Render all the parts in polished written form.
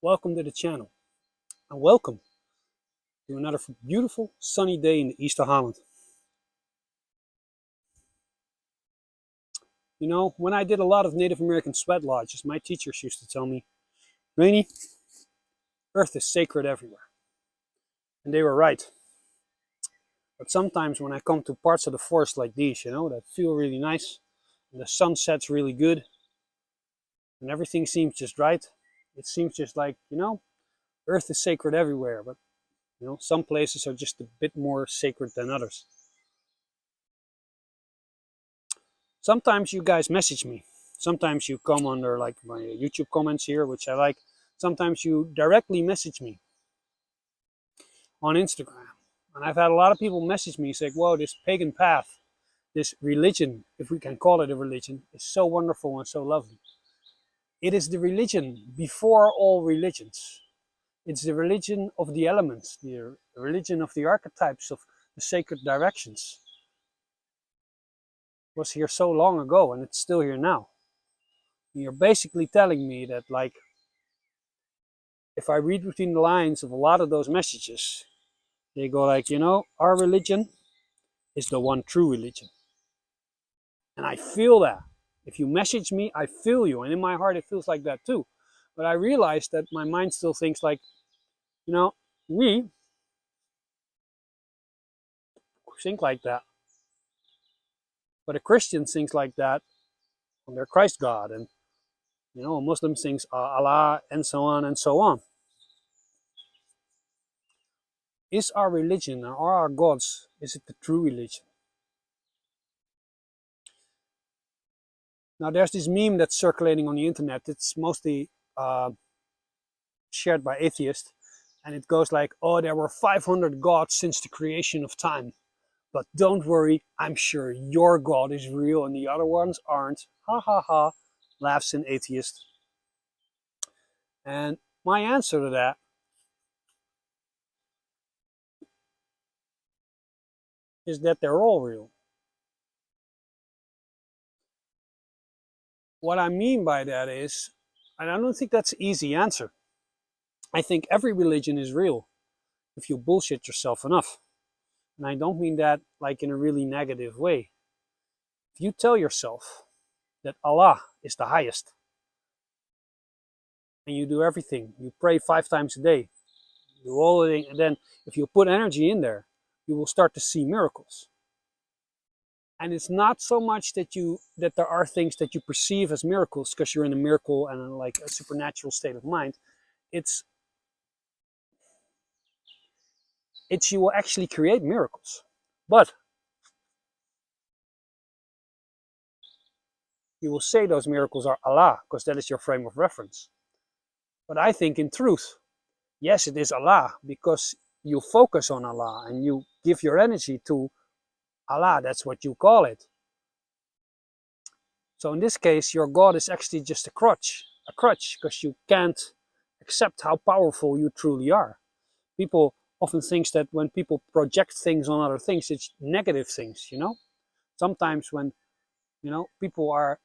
Welcome to the channel and welcome to another beautiful sunny day in the east of Holland. You know, when I did a lot of Native American sweat lodges, my teachers used to tell me, Rainy, Earth is sacred everywhere. And they were right. But sometimes when I come to parts of the forest like these, that feel really nice, and the sun sets really good, and everything seems just right, it seems just like, Earth is sacred everywhere, but some places are just a bit more sacred than others. Sometimes you guys message me. Sometimes you come under like my YouTube comments here, which I like. Sometimes you directly message me on Instagram. And I've had a lot of people message me saying, whoa, this pagan path, this religion, if we can call it a religion, is so wonderful and so lovely. It is the religion before all religions. It's the religion of the elements, the religion of the archetypes, of the sacred directions. It was here so long ago and it's still here now. And you're basically telling me that, like, if I read between the lines of a lot of those messages, they go like, our religion is the one true religion. And I feel that. If you message me, I feel you. And in my heart, it feels like that too. But I realize that my mind still thinks like, we think like that. But a Christian thinks like that on their Christ God. And, a Muslim thinks Allah, and so on and so on. Is our religion, or are our gods, is it the true religion? Now there's this meme that's circulating on the internet. It's mostly shared by atheists. And it goes like, oh, there were 500 gods since the creation of time. But don't worry, I'm sure your God is real and the other ones aren't. Ha ha ha, laughs an atheist. And my answer to that is that they're all real. What I mean by that is, and I don't think that's an easy answer, I think every religion is real if you bullshit yourself enough. And I don't mean that like in a really negative way. If you tell yourself that Allah is the highest, and you do everything, you pray 5 times a day, do all the things, and then if you put energy in there, you will start to see miracles. And it's not so much that there are things that you perceive as miracles because you're in a miracle and in like a supernatural state of mind. It's you will actually create miracles. But you will say those miracles are Allah because that is your frame of reference. But I think in truth, yes, it is Allah because you focus on Allah and you give your energy to Allah, that's what you call it. So in this case, your God is actually just a crutch because you can't accept how powerful you truly are. People often think that when people project things on other things, it's negative things, Sometimes when, people are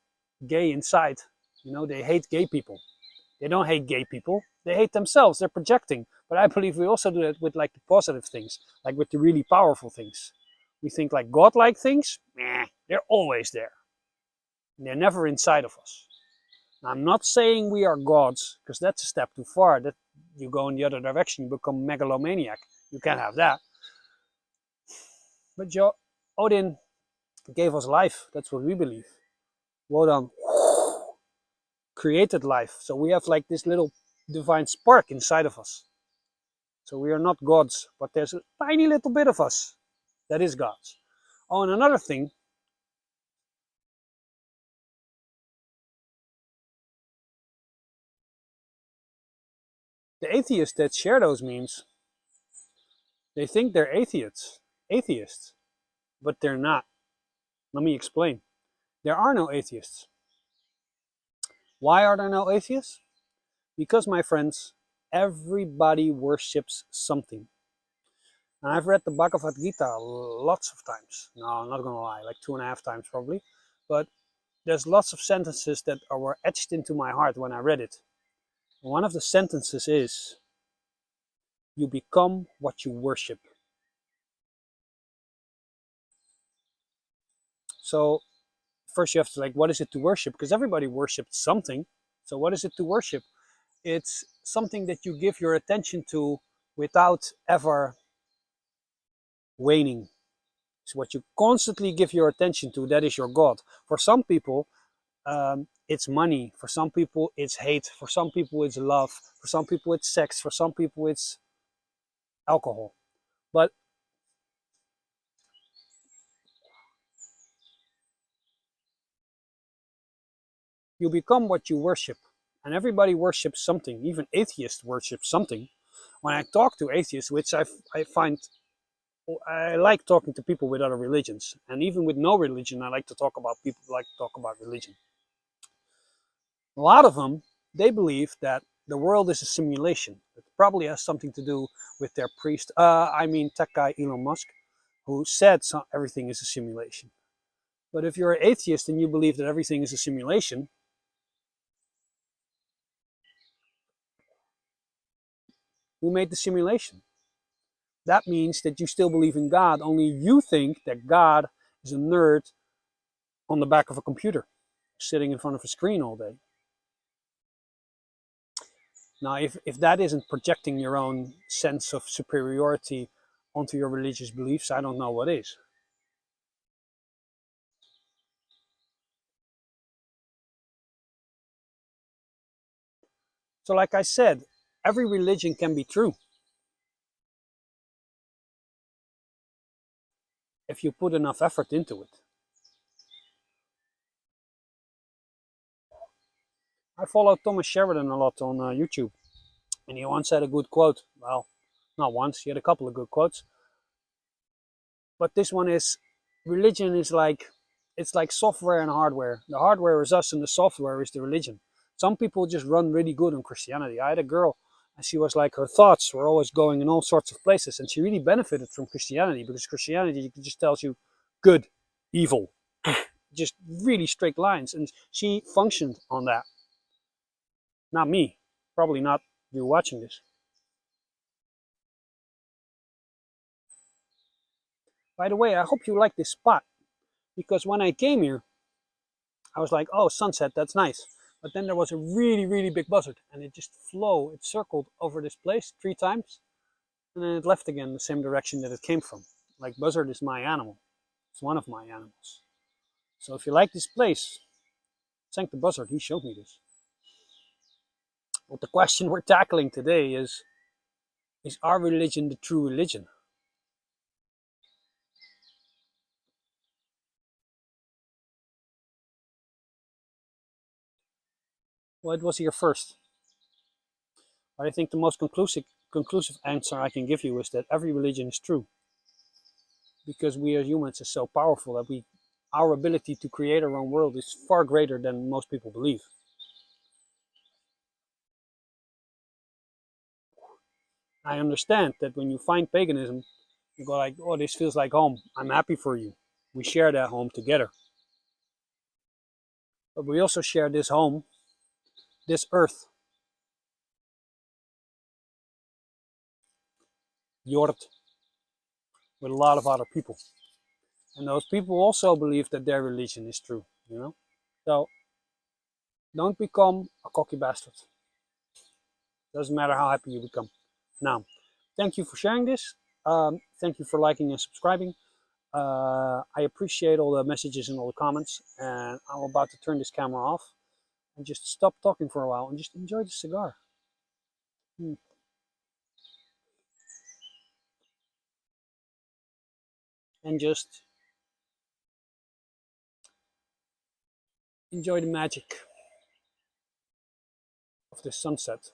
gay inside, they hate gay people. They don't hate gay people. They hate themselves. They're projecting. But I believe we also do that with like the positive things, like with the really powerful things. We think like godlike things, they're always there. They're never inside of us. Now, I'm not saying we are gods, because that's a step too far. That you go in the other direction, you become megalomaniac. You can't have that. But Odin gave us life. That's what we believe. Wodan created life. So we have like this little divine spark inside of us. So we are not gods, but there's a tiny little bit of us that is gods. Oh, and another thing. The atheists that share those memes, they think they're atheists, but they're not. Let me explain. There are no atheists. Why are there no atheists? Because, my friends, everybody worships something. And I've read the Bhagavad Gita lots of times. No, I'm not gonna lie, like 2.5 times probably. But there's lots of sentences that were etched into my heart when I read it. One of the sentences is, you become what you worship. So first you have to, like, what is it to worship? Because everybody worships something. So what is it to worship? It's something that you give your attention to without ever waning. It's what you constantly give your attention to, that is your God. For some people, it's money. For some people, it's hate. For some people, it's love. For some people, it's sex. For some people, it's alcohol. But you become what you worship. And everybody worships something. Even atheists worship something. When I talk to atheists, which I find, I like talking to people with other religions. And even with no religion, I like to talk about people who like to talk about religion. A lot of them, they believe that the world is a simulation. It probably has something to do with their priest, tech guy Elon Musk, who said everything is a simulation. But if you're an atheist and you believe that everything is a simulation, who made the simulation? That means that you still believe in God, only you think that God is a nerd on the back of a computer, sitting in front of a screen all day. Now, if that isn't projecting your own sense of superiority onto your religious beliefs, I don't know what is. So like I said, every religion can be true if you put enough effort into it. I follow Thomas Sheridan a lot on YouTube, and he once had a good quote. Well, not once, he had a couple of good quotes. But this one is, religion is like, it's like software and hardware. The hardware is us and the software is the religion. Some people just run really good on Christianity. I had a girl, and she was like, her thoughts were always going in all sorts of places, and she really benefited from Christianity, because Christianity just tells you good, evil, just really strict lines, and she functioned on that. Not me, probably not you watching this. By the way, I hope you like this spot, because when I came here, I was like, oh, sunset, that's nice. But then there was a really, really big buzzard, and it just it circled over this place 3 times, and then it left again the same direction that it came from. Like, buzzard is my animal. It's one of my animals. So if you like this place, thank the buzzard, he showed me this. But the question we're tackling today is our religion the true religion? Well, it was here first. But I think the most conclusive answer I can give you is that every religion is true. Because we as humans are so powerful that our ability to create our own world is far greater than most people believe. I understand that when you find paganism, you go like, oh, this feels like home. I'm happy for you. We share that home together. But we also share this home, this earth, Jord, with a lot of other people. And those people also believe that their religion is true, you know? So don't become a cocky bastard. Doesn't matter how happy you become. Now, thank you for sharing this. Thank you for liking and subscribing. I appreciate all the messages and all the comments. And I'm about to turn this camera off and just stop talking for a while and just enjoy the cigar. And just enjoy the magic of the sunset.